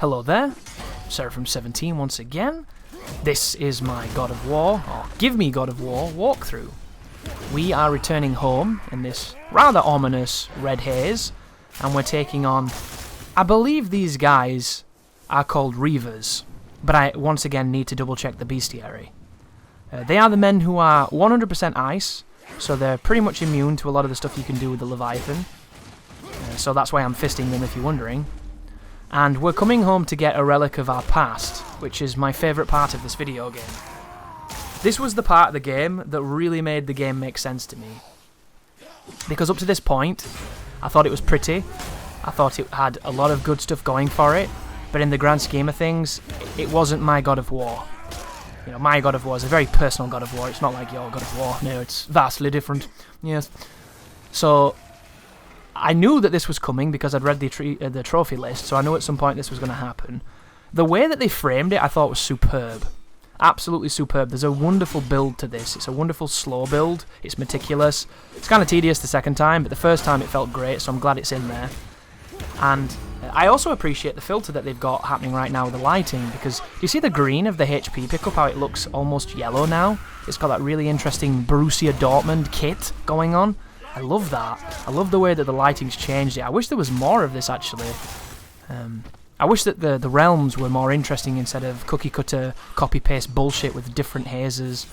Hello there, Seraphim17 once again. This is my God of War, or Give Me God of War, walkthrough. We are returning home in this rather ominous red haze, and we're taking on, I believe these guys are called Reavers, but I once again need to double check the bestiary. They are the men who are 100% ice, so they're pretty much immune to a lot of the stuff you can do with the Leviathan. So that's why I'm fisting them if you're wondering. And we're coming home to get a relic of our past, which is my favourite part of this video game. This was the part of the game that really made the game make sense to me. Because up to this point, I thought it was pretty, I thought it had a lot of good stuff going for it, but in the grand scheme of things, it wasn't my God of War. You know, my God of War is a very personal God of War, it's not like your God of War, no, it's vastly different, yes. So, I knew that this was coming because I'd read the trophy list, so I knew at some point this was going to happen. The way that they framed it I thought was superb. Absolutely superb. There's a wonderful build to this. It's a wonderful slow build. It's meticulous. It's kind of tedious the second time, but the first time it felt great, so I'm glad it's in there. And I also appreciate the filter that they've got happening right now with the lighting, because you see the green of the HP pickup, how it looks almost yellow now? It's got that really interesting Borussia Dortmund kit going on. I love that. I love the way that the lighting's changed it. I wish there was more of this, actually. I wish that the realms were more interesting instead of cookie-cutter, copy-paste bullshit with different hazes.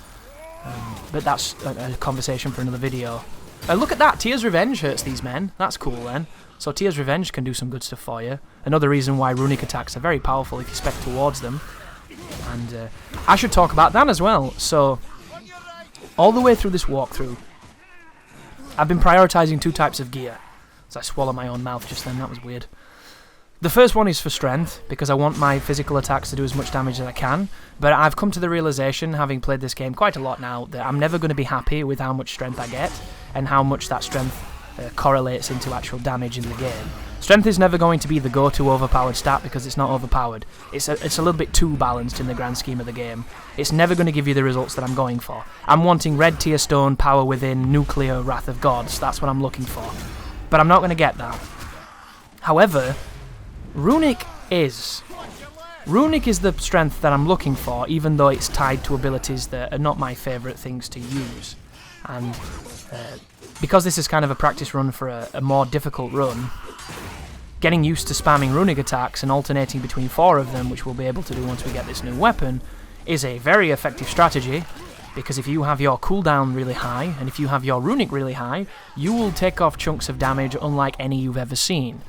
But that's a conversation for another video. Look at that! Tyr's Revenge hurts these men. That's cool, then. So Tyr's Revenge can do some good stuff for you. Another reason why runic attacks are very powerful if you spec towards them. And I should talk about that as well. So, all the way through this walkthrough, I've been prioritising two types of gear. So I swallowed my own mouth just then, that was weird. The first one is for strength, because I want my physical attacks to do as much damage as I can, but I've come to the realisation, having played this game quite a lot now, that I'm never going to be happy with how much strength I get, and how much that strength correlates into actual damage in the game. Strength is never going to be the go-to overpowered stat because it's not overpowered. It's a little bit too balanced in the grand scheme of the game. It's never going to give you the results that I'm going for. I'm wanting red tier stone, power within, nuclear, wrath of gods. That's what I'm looking for. But I'm not going to get that. However, runic is. Runic is the strength that I'm looking for, even though it's tied to abilities that are not my favourite things to use. And because this is kind of a practice run for a more difficult run, getting used to spamming runic attacks and alternating between 4 of them, which we'll be able to do once we get this new weapon, is a very effective strategy, because if you have your cooldown really high, and if you have your runic really high, you will take off chunks of damage unlike any you've ever seen.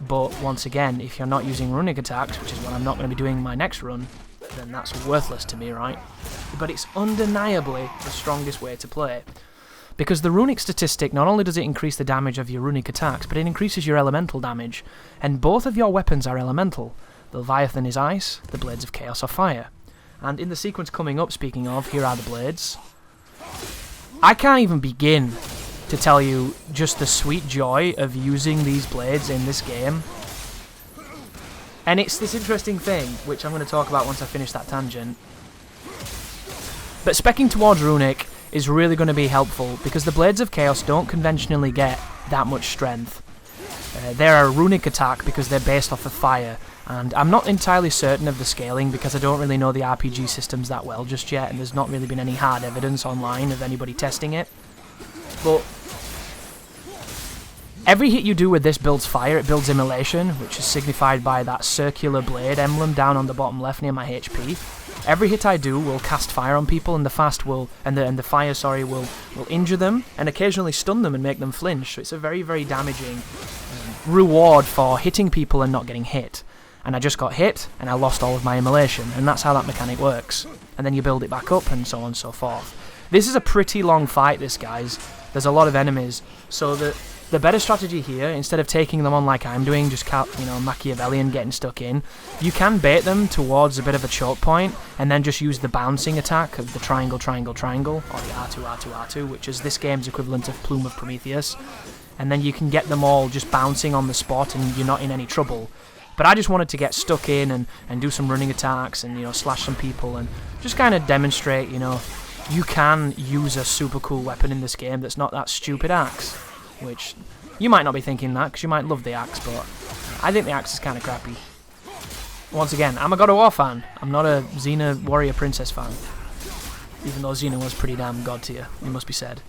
But once again, if you're not using runic attacks, which is what I'm not going to be doing in my next run, then that's worthless to me, right? But it's undeniably the strongest way to play. Because the runic statistic, not only does it increase the damage of your runic attacks, but it increases your elemental damage, and both of your weapons are elemental. The Leviathan is ice, the Blades of Chaos are fire. And in the sequence coming up, speaking of, here are the blades. I can't even begin to tell you just the sweet joy of using these blades in this game. And it's this interesting thing, which I'm going to talk about once I finish that tangent. But speccing towards runic is really going to be helpful, because the Blades of Chaos don't conventionally get that much strength. They're a runic attack because they're based off of fire, and I'm not entirely certain of the scaling because I don't really know the RPG systems that well just yet, and there's not really been any hard evidence online of anybody testing it. But every hit you do with this builds fire, it builds immolation, which is signified by that circular blade emblem down on the bottom left near my HP. Every hit I do will cast fire on people, and the fire will injure them and occasionally stun them and make them flinch. So it's a very, very damaging reward for hitting people and not getting hit. And I just got hit, and I lost all of my immolation, and that's how that mechanic works. And then you build it back up, and so on and so forth. This is a pretty long fight, this, guys. There's a lot of enemies, so the better strategy here, instead of taking them on like I'm doing, just Machiavellian getting stuck in, you can bait them towards a bit of a choke point, and then just use the bouncing attack of the triangle, triangle, triangle, or the R2, R2, R2, which is this game's equivalent of Plume of Prometheus. And then you can get them all just bouncing on the spot, and you're not in any trouble. But I just wanted to get stuck in and do some running attacks and, slash some people and just kind of demonstrate, you can use a super cool weapon in this game that's not that stupid axe. Which, you might not be thinking that, because you might love the axe, but I think the axe is kind of crappy. once again, I'm a God of War fan. I'm not a Xena Warrior Princess fan. Even though Xena was pretty damn god tier, it must be said.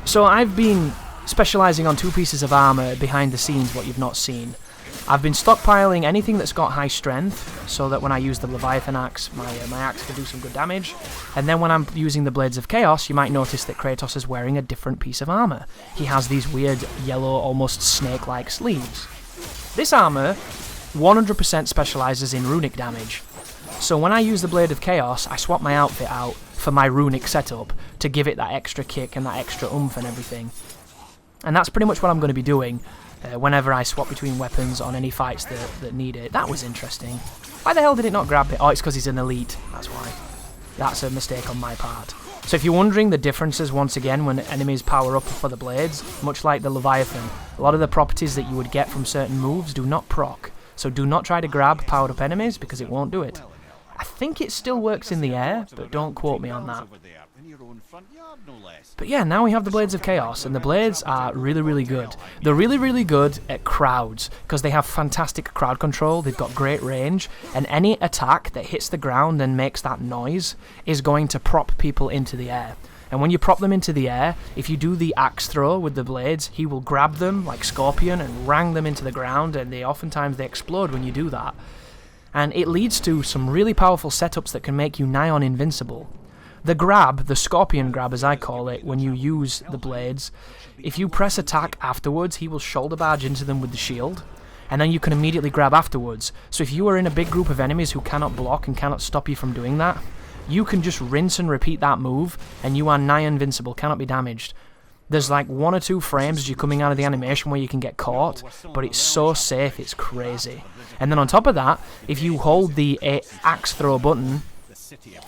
So I've been specialising on 2 pieces of armour behind the scenes, what you've not seen. I've been stockpiling anything that's got high strength, so that when I use the Leviathan axe, my axe can do some good damage. And then when I'm using the Blades of Chaos, you might notice that Kratos is wearing a different piece of armour. He has these weird yellow, almost snake-like sleeves. This armour 100% specialises in runic damage. So when I use the Blade of Chaos, I swap my outfit out for my runic setup to give it that extra kick and that extra oomph and everything. And that's pretty much what I'm going to be doing whenever I swap between weapons on any fights that need it. That was interesting. Why the hell did it not grab it? Oh, it's because he's an elite. That's why. That's a mistake on my part. So if you're wondering the differences once again when enemies power up for the blades, much like the Leviathan, a lot of the properties that you would get from certain moves do not proc. So do not try to grab powered up enemies because it won't do it. I think it still works in the air, but don't quote me on that. But yeah, now we have the Blades of Chaos, and the blades are really, really good. They're really, really good at crowds, because they have fantastic crowd control, they've got great range, and any attack that hits the ground and makes that noise is going to prop people into the air. And when you prop them into the air, if you do the axe throw with the blades, he will grab them like Scorpion and rang them into the ground, and oftentimes they explode when you do that. And it leads to some really powerful setups that can make you nigh on invincible. The grab, the Scorpion grab as I call it, when you use the blades, if you press attack afterwards, he will shoulder barge into them with the shield, and then you can immediately grab afterwards. So if you are in a big group of enemies who cannot block and cannot stop you from doing that, you can just rinse and repeat that move, and you are nigh invincible, cannot be damaged. There's like 1 or 2 frames as you're coming out of the animation where you can get caught, but it's so safe, it's crazy. And then on top of that, if you hold the axe throw button,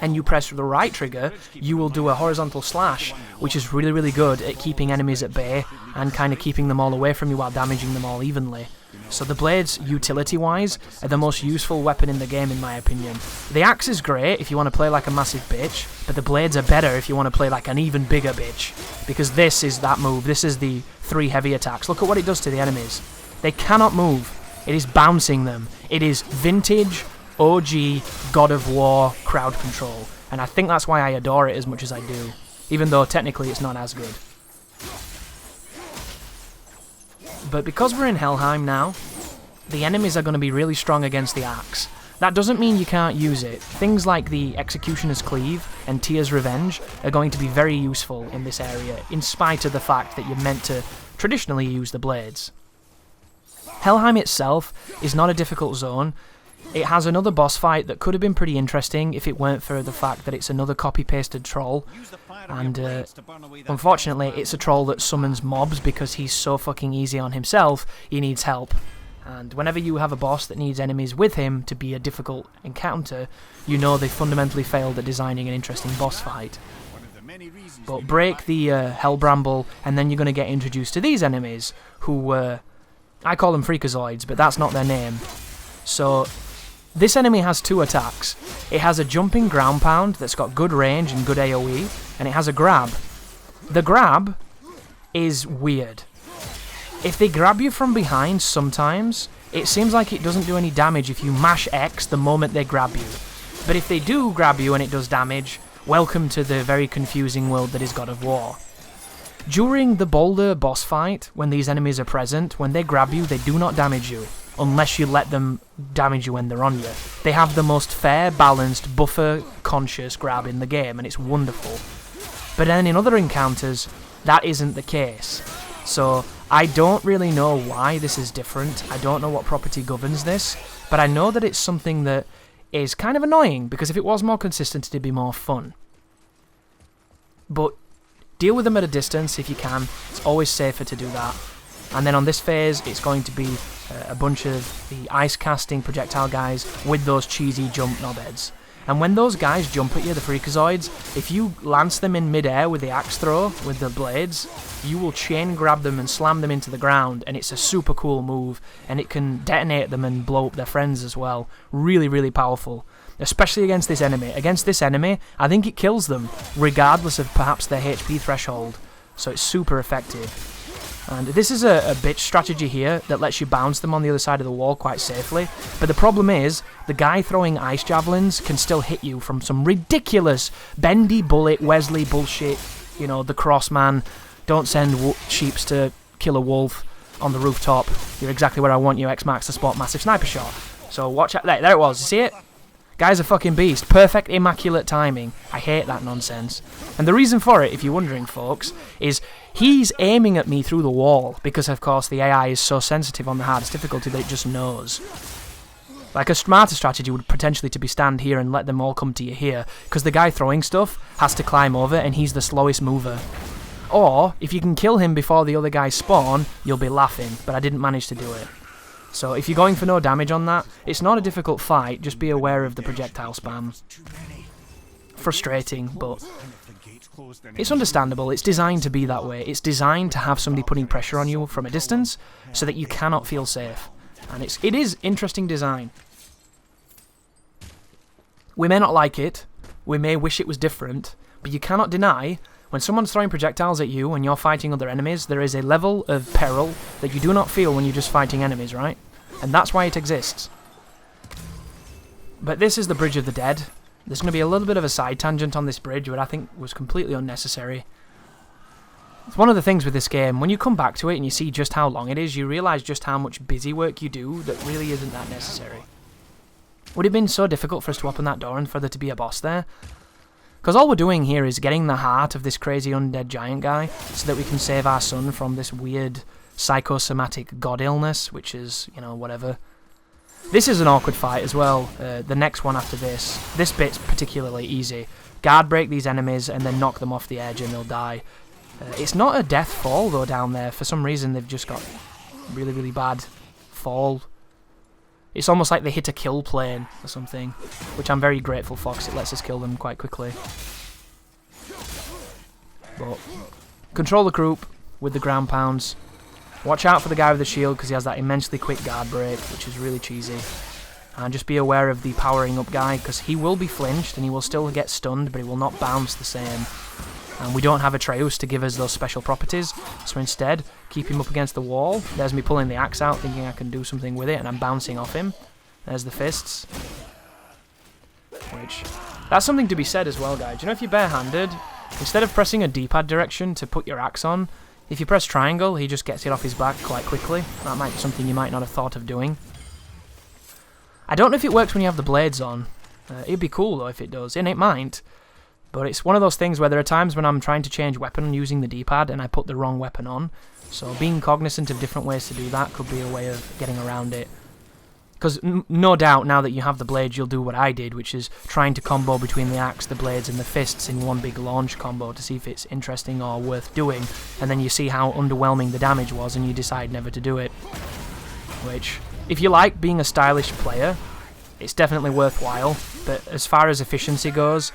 and you press the right trigger, you will do a horizontal slash, which is really, really good at keeping enemies at bay and kind of keeping them all away from you while damaging them all evenly. So the blades, utility-wise, are the most useful weapon in the game in my opinion. The axe is great if you want to play like a massive bitch, but the blades are better if you want to play like an even bigger bitch, because this is that move, this is the 3 heavy attacks. Look at what it does to the enemies. They cannot move. It is bouncing them. It is vintage OG God of War crowd control, and I think that's why I adore it as much as I do, even though technically it's not as good. But because we're in Helheim now, the enemies are going to be really strong against the axe. That doesn't mean you can't use it. Things like the Executioner's Cleave and Tyr's Revenge are going to be very useful in this area, in spite of the fact that you're meant to traditionally use the blades. Helheim itself is not a difficult zone. It has another boss fight that could have been pretty interesting if it weren't for the fact that it's another copy-pasted troll, and unfortunately it's a troll that summons mobs because he's so fucking easy on himself, he needs help. And whenever you have a boss that needs enemies with him to be a difficult encounter, you know they fundamentally failed at designing an interesting boss fight. But break the Hellbramble, and then you're going to get introduced to these enemies, who, I call them Freakazoids, but that's not their name. So this enemy has 2 attacks. It has a jumping ground pound that's got good range and good AoE, and it has a grab. The grab is weird. If they grab you from behind sometimes, it seems like it doesn't do any damage if you mash X the moment they grab you. But if they do grab you and it does damage, welcome to the very confusing world that is God of War. During the boulder boss fight, when these enemies are present, when they grab you, they do not damage you, unless you let them damage you when they're on you. They have the most fair, balanced, buffer-conscious grab in the game, and it's wonderful. But then in other encounters, that isn't the case. So I don't really know why this is different. I don't know what property governs this, but I know that it's something that is kind of annoying, because if it was more consistent, it'd be more fun. But deal with them at a distance if you can. It's always safer to do that. And then on this phase, it's going to be a bunch of the ice casting projectile guys with those cheesy jump knobheads. And when those guys jump at you, the Freakazoids, if you lance them in mid-air with the axe throw, with the blades, you will chain grab them and slam them into the ground, and it's a super cool move, and it can detonate them and blow up their friends as well. Really, really powerful. Especially against this enemy. Against this enemy, I think it kills them, regardless of perhaps their HP threshold. So it's super effective. And this is a bitch strategy here that lets you bounce them on the other side of the wall quite safely. But the problem is, the guy throwing ice javelins can still hit you from some ridiculous bendy bullet Wesley bullshit. You know, the cross man, don't send sheeps to kill a wolf on the rooftop. You're exactly where I want you, X marks the spot, massive sniper shot. So watch out, there it was, you see it? Guy's a fucking beast. Perfect, immaculate timing. I hate that nonsense. And the reason for it, if you're wondering, folks, is he's aiming at me through the wall because, of course, the AI is so sensitive on the hardest difficulty that it just knows. Like, a smarter strategy would potentially to be stand here and let them all come to you here, because the guy throwing stuff has to climb over and he's the slowest mover. Or, if you can kill him before the other guys spawn, you'll be laughing, but I didn't manage to do it. So if you're going for no damage on that, it's not a difficult fight, just be aware of the projectile spam. Frustrating, but it's understandable, it's designed to be that way. It's designed to have somebody putting pressure on you from a distance, so that you cannot feel safe. And it is interesting design. We may not like it, we may wish it was different, but you cannot deny, when someone's throwing projectiles at you and you're fighting other enemies, there is a level of peril that you do not feel when you're just fighting enemies, right? And that's why it exists. But this is the Bridge of the Dead. There's going to be a little bit of a side tangent on this bridge, but I think was completely unnecessary. It's one of the things with this game, when you come back to it and you see just how long it is, you realise just how much busy work you do that really isn't that necessary. Would it have been so difficult for us to open that door and for there to be a boss there? Because all we're doing here is getting the heart of this crazy undead giant guy so that we can save our son from this weird psychosomatic god illness, which is, you know, whatever. This is an awkward fight as well. The next one after this bit's particularly easy. Guard break these enemies and then knock them off the edge and they'll die. It's not a death fall though down there. For some reason they've just got really, really bad fall. It's almost like they hit a kill plane or something, which I'm very grateful for because it lets us kill them quite quickly. But control the group with the ground pounds. Watch out for the guy with the shield because he has that immensely quick guard break, which is really cheesy. And just be aware of the powering up guy because he will be flinched and he will still get stunned, but he will not bounce the same. And we don't have Atreus to give us those special properties, so instead, keep him up against the wall. There's me pulling the axe out, thinking I can do something with it, and I'm bouncing off him. There's the fists. Which, that's something to be said as well, guys. You know, if you're barehanded, instead of pressing a D-pad direction to put your axe on, if you press triangle, he just gets it off his back quite quickly. That might be something you might not have thought of doing. I don't know if it works when you have the blades on. It'd be cool, though, if it does, and it might. But it's one of those things where there are times when I'm trying to change weapon using the D-pad and I put the wrong weapon on. So being cognizant of different ways to do that could be a way of getting around it. Because no doubt now that you have the blades you'll do what I did, which is trying to combo between the axe, the blades and the fists in one big launch combo to see if it's interesting or worth doing. And then you see how underwhelming the damage was and you decide never to do it. Which, if you like being a stylish player, it's definitely worthwhile. But as far as efficiency goes,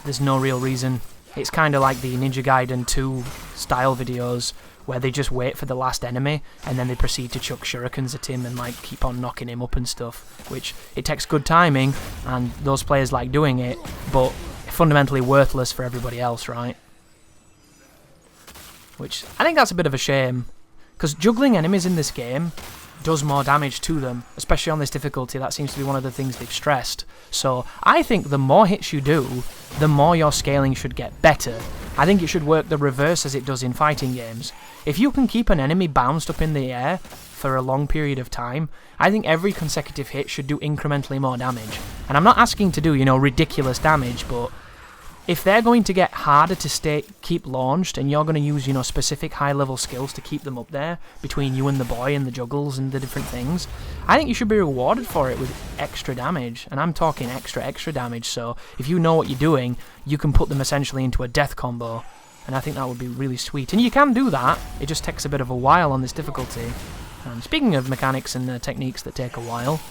there's no real reason. It's kind of like the Ninja Gaiden 2 style videos where they just wait for the last enemy and then they proceed to chuck shurikens at him and like keep on knocking him up and stuff, which it takes good timing and those players like doing it, but fundamentally worthless for everybody else, right? Which I think that's a bit of a shame, because juggling enemies in this game does more damage to them, especially on this difficulty. That seems to be one of the things they've stressed. So I think the more hits you do, the more your scaling should get better. I think it should work the reverse as it does in fighting games. If you can keep an enemy bounced up in the air for a long period of time, I think every consecutive hit should do incrementally more damage. And I'm not asking to do, you know, ridiculous damage, but if they're going to get harder to keep launched and you're going to use, you know, specific high-level skills to keep them up there between you and the boy and the juggles and the different things, I think you should be rewarded for it with extra damage. And I'm talking extra damage, so if you know what you're doing, you can put them essentially into a death combo. And I think that would be really sweet. And you can do that, it just takes a bit of a while on this difficulty. And speaking of mechanics and techniques that take a while,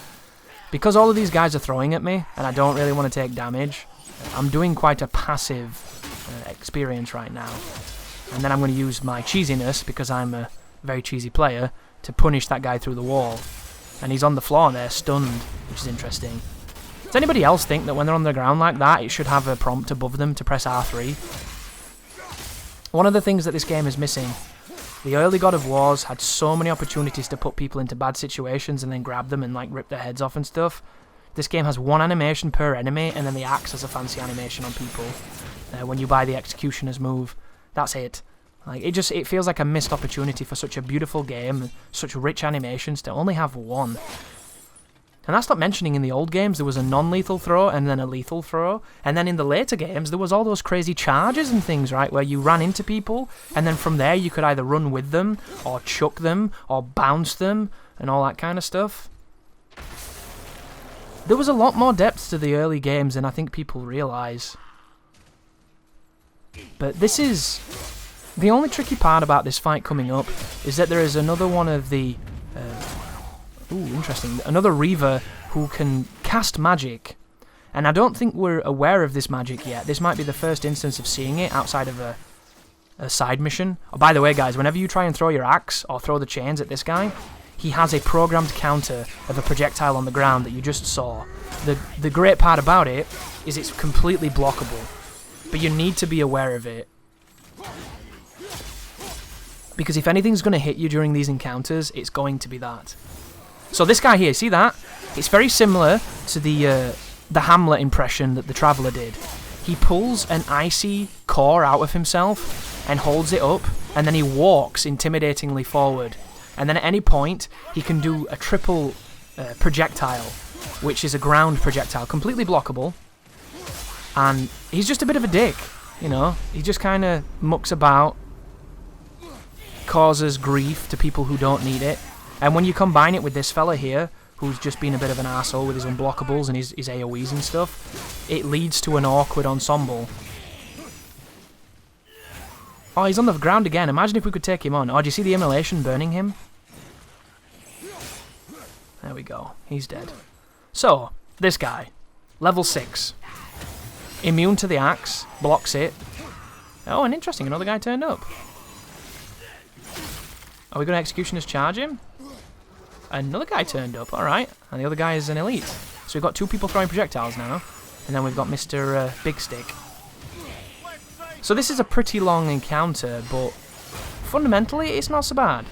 because all of these guys are throwing at me and I don't really want to take damage, I'm doing quite a passive experience right now. And then I'm going to use my cheesiness, because I'm a very cheesy player, to punish that guy through the wall. And he's on the floor there, stunned, which is interesting. Does anybody else think that when they're on the ground like that, it should have a prompt above them to press R3? One of the things that this game is missing The early God of Wars had so many opportunities to put people into bad situations and then grab them and like rip their heads off and stuff. This game has one animation per enemy, and then the axe has a fancy animation on people. When you buy the Executioner's move, that's it. Like it feels like a missed opportunity for such a beautiful game, such rich animations, to only have one. And that's not mentioning in the old games there was a non-lethal throw and then a lethal throw, and then in the later games there was all those crazy charges and things, right, where you ran into people, and then from there you could either run with them, or chuck them, or bounce them, and all that kind of stuff. There was a lot more depth to the early games than I think people realise. But this is... The only tricky part about this fight coming up is that there is another one of the... interesting. Another Reaver who can cast magic. And I don't think we're aware of this magic yet. This might be the first instance of seeing it outside of a side mission. Oh, by the way, guys, whenever you try and throw your axe or throw the chains at this guy, he has a programmed counter of a projectile on the ground that you just saw. The great part about it is it's completely blockable. But you need to be aware of it. Because if anything's going to hit you during these encounters, it's going to be that. So this guy here, see that? It's very similar to the Hamlet impression that the Traveller did. He pulls an icy core out of himself and holds it up, and then he walks intimidatingly forward. And then at any point, he can do a triple projectile, which is a ground projectile, completely blockable. And he's just a bit of a dick, you know? He just kind of mucks about, causes grief to people who don't need it. And when you combine it with this fella here, who's just been a bit of an arsehole with his unblockables and his AoEs and stuff, it leads to an awkward ensemble. Oh, he's on the ground again. Imagine if we could take him on. Oh, do you see the immolation burning him? There we go. He's dead. So, this guy. Level 6. Immune to the axe. Blocks it. Oh, and interesting. Another guy turned up. Are we going to Executioner's charge him? Another guy turned up. Alright. And the other guy is an elite. So we've got 2 people throwing projectiles now. And then we've got Mr. Big Stick. So this is a pretty long encounter, but fundamentally it's not so bad.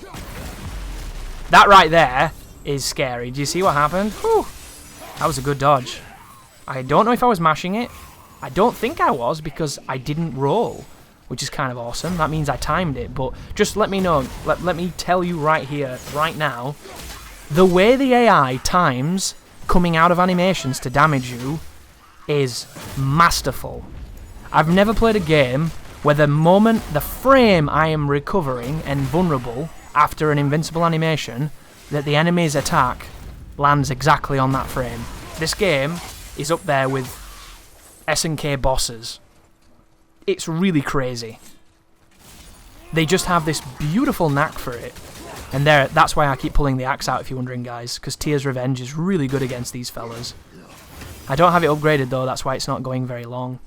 That right there is scary. Do you see what happened? Whew. That was a good dodge. I don't know if I was mashing it. I don't think I was, because I didn't roll, which is kind of awesome. That means I timed it, but just let me know. Let me tell you right here, right now, the way the AI times coming out of animations to damage you is masterful. I've never played a game where the frame I am recovering and vulnerable after an invincible animation, that the enemy's attack lands exactly on that frame. This game is up there with SNK bosses. It's really crazy. They just have this beautiful knack for it. And that's why I keep pulling the axe out, if you're wondering, guys, because Tyr's Revenge is really good against these fellas. I don't have it upgraded, though, that's why it's not going very long.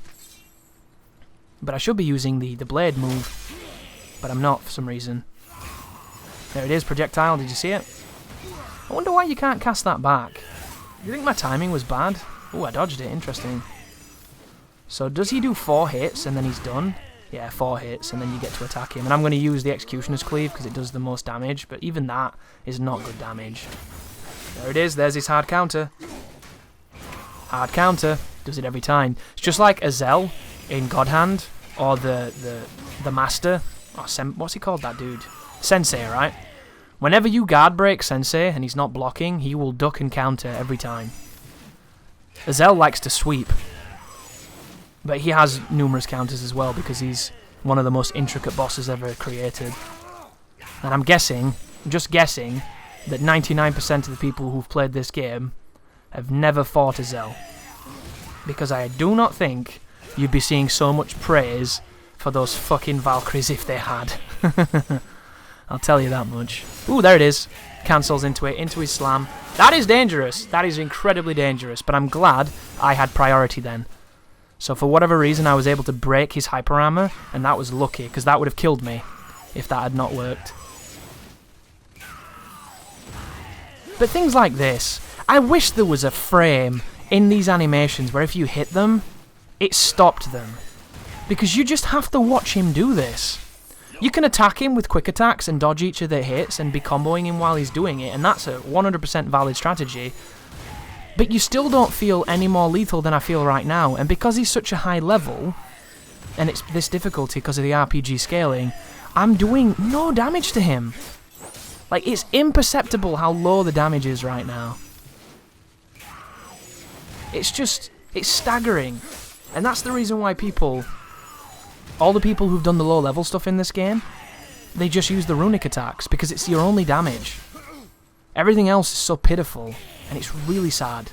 But I should be using the blade move, but I'm not for some reason. There it is, projectile, did you see it? I wonder why you can't cast that back. Do you think my timing was bad? Oh, I dodged it, interesting. So does he do 4 hits and then he's done? Yeah, 4 hits and then you get to attack him. And I'm going to use the Executioner's Cleave because it does the most damage, but even that is not good damage. There it is, there's his hard counter. Hard counter, does it every time. It's just like Azel in God Hand, or the Master. Oh, what's he called, that dude? Sensei, right? Whenever you guard break Sensei and he's not blocking, he will duck and counter every time. Azel likes to sweep. But he has numerous counters as well, because he's one of the most intricate bosses ever created. And I'm just guessing, that 99% of the people who've played this game have never fought Azel. Because I do not think you'd be seeing so much praise for those fucking Valkyries if they had. I'll tell you that much. Ooh, there it is. Cancels into his slam. That is dangerous. That is incredibly dangerous. But I'm glad I had priority then. So for whatever reason, I was able to break his hyper armor, and that was lucky, because that would have killed me if that had not worked. But things like this, I wish there was a frame in these animations where if you hit them, it stopped them. Because you just have to watch him do this. You can attack him with quick attacks and dodge each of their hits and be comboing him while he's doing it, and that's a 100% valid strategy. But you still don't feel any more lethal than I feel right now, and because he's such a high level, and it's this difficulty because of the RPG scaling, I'm doing no damage to him. Like, it's imperceptible how low the damage is right now. It's staggering. And that's the reason why all the people who've done the low level stuff in this game, they just use the runic attacks, because it's your only damage. Everything else is so pitiful, and it's really sad.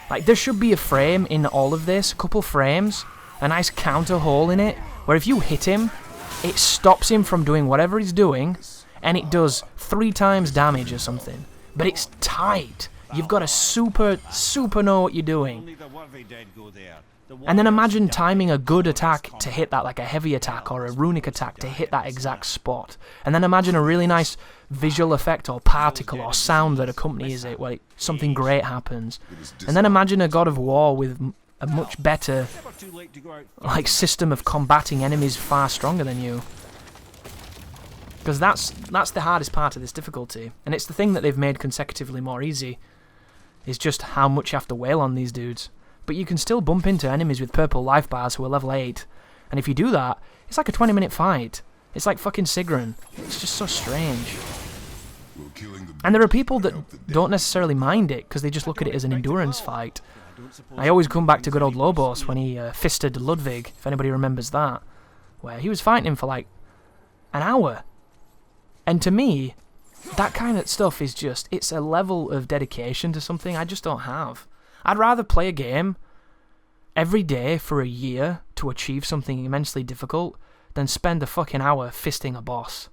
Like, there should be a frame in all of this, a couple frames, a nice counter hole in it, where if you hit him, it stops him from doing whatever he's doing, and it does 3 times damage or something. But it's tight. You've got to super know what you're doing. And then imagine timing a good attack to hit that, like a heavy attack or a runic attack to hit that exact spot. And then imagine a really nice visual effect or particle or sound that accompanies it, where something great happens. And then imagine a God of War with a much better system of combating enemies far stronger than you. Because that's the hardest part of this difficulty. And it's the thing that they've made consecutively more easy, is just how much you have to wail on these dudes. But you can still bump into enemies with purple life bars who are level 8. And if you do that, it's like a 20-minute fight. It's like fucking Sigrun. It's just so strange. And there are people that don't necessarily mind it, because they just look at it as an endurance fight. I always come back to good old Lobos when he fisted Ludwig, if anybody remembers that. Where he was fighting him for like an hour. And to me, that kind of stuff is just, it's a level of dedication to something I just don't have. I'd rather play a game every day for a year to achieve something immensely difficult than spend a fucking hour fisting a boss.